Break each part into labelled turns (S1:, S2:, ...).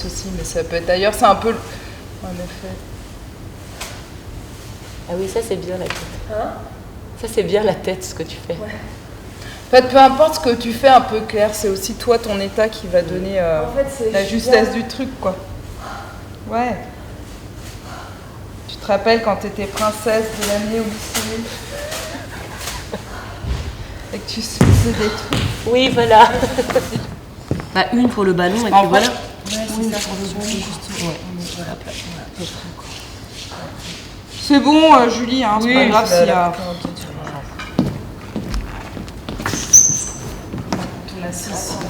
S1: boxe aussi, mais ça peut être ailleurs. C'est un peu... En effet.
S2: Ah oui, ça c'est bien la tête.
S1: Hein?
S2: Ça c'est bien la tête, ce que tu fais.
S1: Ouais. En fait, peu importe ce que tu fais un peu clair, c'est aussi toi, ton état qui va donner la justesse du truc, quoi. Ouais. Tu te rappelles quand tu étais princesse de l'année au lycée et que tu faisais des trucs.
S2: Oui, voilà. Bah, une pour le ballon et puis voilà.
S1: Ouais, c'est ça pour le ballon. C'est bon, Julie, hein, c'est pas grave s'il y a...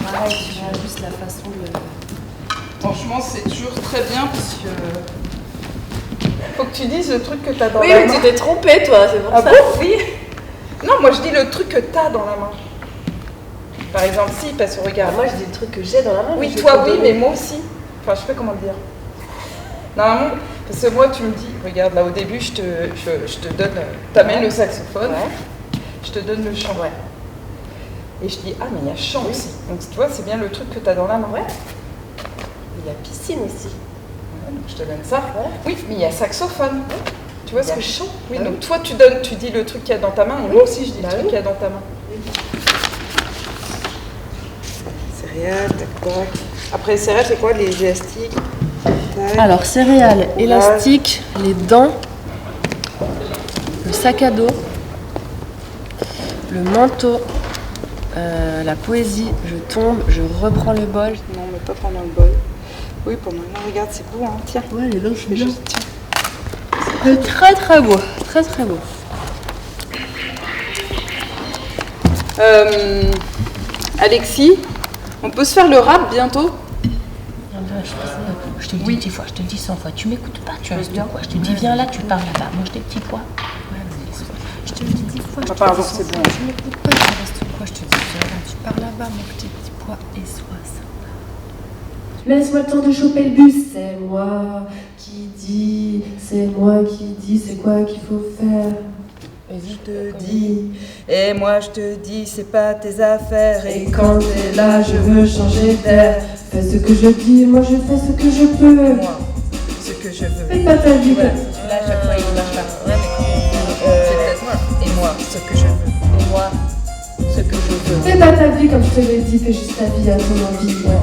S2: Pareil, tu vois juste la façon de...
S1: Franchement, c'est toujours très bien parce que... Faut que tu dises le truc que t'as dans
S2: la
S1: la main.
S2: Oui, mais tu t'es trompée, toi, c'est pour ça.
S1: Bon, oui. Non, moi je dis le truc que t'as dans la main. Par exemple, si, parce que regarde.
S2: Moi, je dis le truc que j'ai dans la main.
S1: Oui, toi, oui, mais moi aussi. Enfin, je sais pas comment le dire. Normalement, parce que moi, tu me dis, regarde, là, au début, je te donne... T'amènes le saxophone, je te donne le chant. Ouais. Et je dis, ah, mais il y a chant aussi. Donc, tu vois, c'est bien le truc que t'as dans la main.
S2: Ouais. Il y a piscine aussi.
S1: Ouais, donc je te donne ça.
S2: Ouais.
S1: Oui, mais il y a saxophone. Ouais. Tu vois ce que je chante? Oui,
S2: ah,
S1: donc toi, tu dis le truc qu'il y a dans ta main, et moi aussi, je dis le truc qu'il y a dans ta main. Oui. Céréales, tac, tac. Après, les céréales, c'est quoi? Les élastiques? Tac.
S2: Alors, céréales, élastiques, les dents, le sac à dos, le manteau, la poésie, je tombe, je reprends le bol.
S1: Non, mais pas pendant le bol. Oui, pendant le... Non, regarde, c'est beau, hein. Tiens.
S2: Ouais, les dents, c'est bien.
S1: Tiens.
S2: C'est très très beau, très très beau.
S1: Alexis, on peut se faire le rap bientôt?
S2: Je te le dis 10 fois, je te le dis 100 fois. Tu m'écoutes pas, tu restes quoi? Je te dis viens là, tu parles là-bas, mange des petits pois. Je te le dis 10 fois.
S1: Ah, pardon, c'est bon.
S2: Tu m'écoutes pas, tu restes quoi? Je te dis viens là, tu parles là-bas, mange tes petits pois et sois sympa.
S3: Laisse-moi le temps de choper le bus, c'est moi qui dis, c'est quoi qu'il faut faire.
S1: Et je te dis, et moi je te dis, c'est pas tes affaires.
S3: Et quand t'es là, je veux changer d'air. Fais ce que je dis, moi je fais ce que je peux.
S1: Moi, ce que je veux.
S3: Fais pas ta vie.
S1: Voilà. Là, à chaque fois, il marche pas. Ouais, mais c'est peut-être moi. Et moi, ce que je veux. Et moi, ce que je veux.
S3: Fais pas ta vie comme je te l'ai dit, fais juste ta vie à ton envie. Ouais.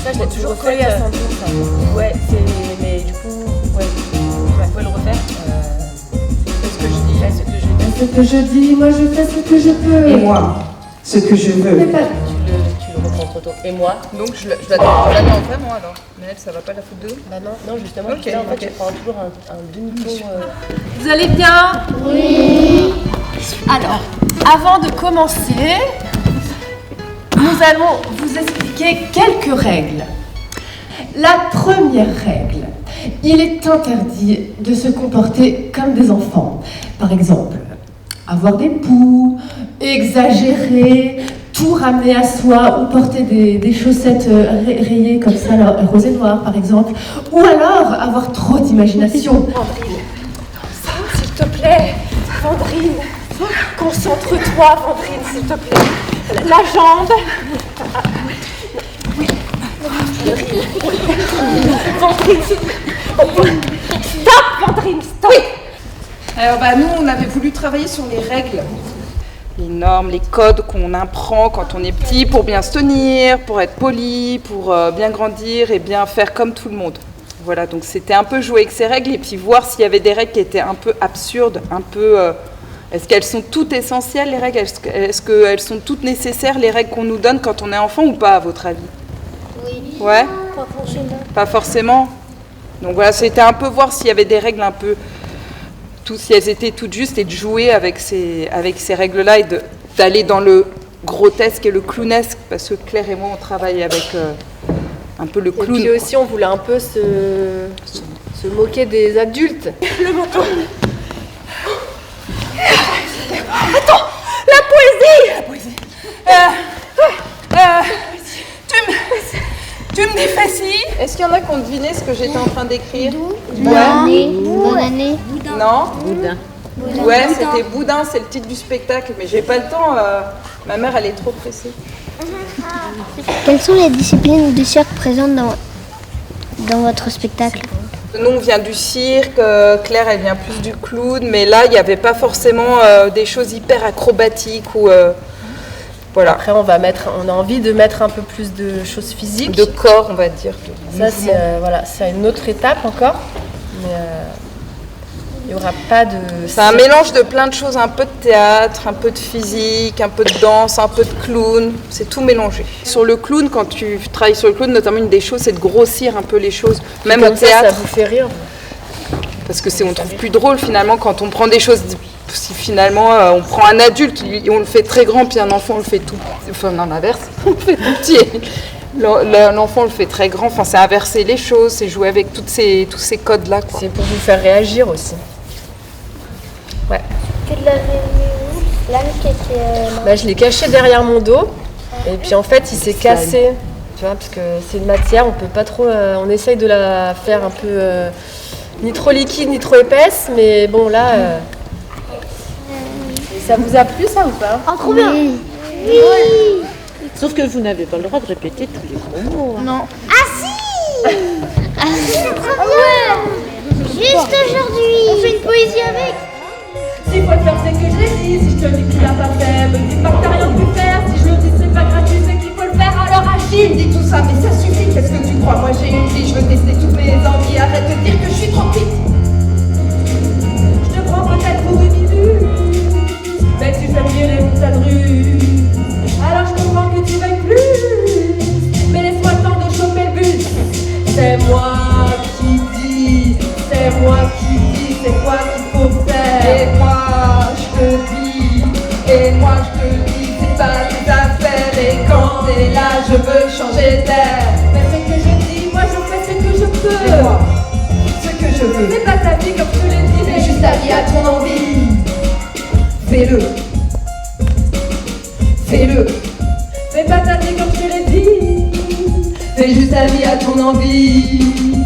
S2: Ça, je l'ai toujours collé à Saint-Denis, ça. Ouais, mais du coup, ouais. Vous pouvez le refaire.
S1: C'est ce que je dis.
S2: Fais ce que je dis.
S3: Ce que je dis, moi je fais ce que je peux.
S1: Et moi, ce que je veux.
S3: Fais pas...
S2: Tu le reprends trop tôt. Et moi?
S1: Donc je l'attends vraiment alors. Mais elle, ça va pas la foutre de.
S2: Bah non, justement,
S1: Okay,
S2: là, en fait, tu prends toujours un demi-ton.
S3: Vous allez bien? Oui. Alors, avant de commencer, nous allons vous expliquer quelques règles. La première règle, il est interdit de se comporter comme des enfants. Par exemple, avoir des poux, exagérer, tout ramener à soi ou porter des chaussettes rayées comme ça, rose et noir par exemple. Ou alors avoir trop d'imagination.
S2: Vandrine, s'il te plaît, Vandrine, concentre-toi, Vandrine, s'il te plaît. La jambe. Vandrine, stop, Vandrine, stop.
S1: Oui. Alors nous, on avait voulu travailler sur les règles. Les normes, les codes qu'on apprend quand on est petit pour bien se tenir, pour être poli, pour bien grandir et bien faire comme tout le monde. Voilà, donc c'était un peu jouer avec ces règles et puis voir s'il y avait des règles qui étaient un peu absurdes, un peu... est-ce qu'elles sont toutes essentielles, les règles? Est-ce qu'elles sont toutes nécessaires, les règles qu'on nous donne quand on est enfant ou pas, à votre avis?
S4: Oui.
S1: Ouais?
S4: Pas forcément.
S1: Pas forcément. Donc voilà, c'était un peu voir s'il y avait des règles un peu... si elles étaient toutes justes et de jouer avec ces règles-là et d'aller dans le grotesque et le clownesque, parce que Claire et moi, on travaille avec un peu le clown.
S2: Et puis aussi, on voulait un peu se moquer des adultes. Le manteau.
S1: Attends, la poésie. Tu me dis facile. Est-ce qu'il y en a qui ont deviné ce que j'étais en train d'écrire?
S4: Bonne année. Bonne année.
S1: Non.
S2: Boudin.
S1: Ouais, c'était Boudin, c'est le titre du spectacle, mais j'ai pas le temps. Ma mère, elle est trop pressée.
S4: Quelles sont les disciplines du cirque présentes dans votre spectacle?
S1: Nous, on vient du cirque, Claire, elle vient plus du clown, mais là, il n'y avait pas forcément des choses hyper acrobatiques ou... voilà.
S3: Après, on a envie de mettre un peu plus de choses physiques.
S1: De corps, on va dire.
S3: Ça, c'est une autre étape encore. Mais il n'y aura pas de...
S1: C'est un mélange de plein de choses, un peu de théâtre, un peu de physique, un peu de danse, un peu de clown. C'est tout mélangé. Sur le clown, quand tu travailles sur le clown, notamment une des choses, c'est de grossir un peu les choses. Même au théâtre.
S3: Ça vous fait rire?
S1: Parce que on trouve plus drôle finalement quand on prend des choses... Si finalement on prend un adulte, on le fait très grand, puis un enfant on le fait tout... Enfin, non, l'inverse, on le fait tout petit. L'enfant le fait très grand, enfin, c'est inverser les choses, c'est jouer avec tous ces codes-là.
S3: C'est pour vous faire réagir aussi. Ouais.
S4: Tu l'avais mis où? L'âme qui était...
S3: Bah, je l'ai caché derrière mon dos, et puis en fait il s'est cassé, tu vois, parce que c'est une matière, on peut pas trop... on essaye de la faire un peu ni trop liquide, ni trop épaisse, mais bon là... Ça vous a plu ça ou pas?
S4: Oh, trop bien! Oui!
S5: Sauf que vous n'avez pas le droit de répéter tous les gros mots. Hein.
S1: Non.
S4: Ah si! Ah si, c'est trop bien! Juste aujourd'hui! On fait une poésie avec!
S2: S'il faut le faire, c'est que je l'ai dit. Si je te dis que tu l'as pas fait, me dis pas que t'as rien pu faire. Si je le dis, c'est pas gratuit, c'est qu'il faut le faire, alors agis.
S1: Dis tout ça, mais ça suffit, qu'est-ce que tu crois? Moi j'ai une vie, je veux tester toutes mes envies. Arrête de dire que je suis trop petite.
S2: Je te prends peut-être pour une minute, mais tu fais mieux les montagnes russes. Alors je comprends que tu veuilles plus, mais laisse-moi le temps de choper le bus. C'est moi qui dis, c'est moi qui dis, c'est quoi qu'il faut faire.
S1: Et moi je te dis, c'est pas tes affaires. Et quand t'es là, je veux changer d'air.
S2: Mais ce que je dis, moi je fais ce que je peux.
S1: Et moi, ce que je veux.
S2: Fais pas ta vie comme je te l'ai dit,
S1: Fais juste ta vie à ton envie. Fais-le. Fais-le.
S2: fais pas ta vie comme je te l'ai dit.
S1: Fais juste ta vie à ton envie.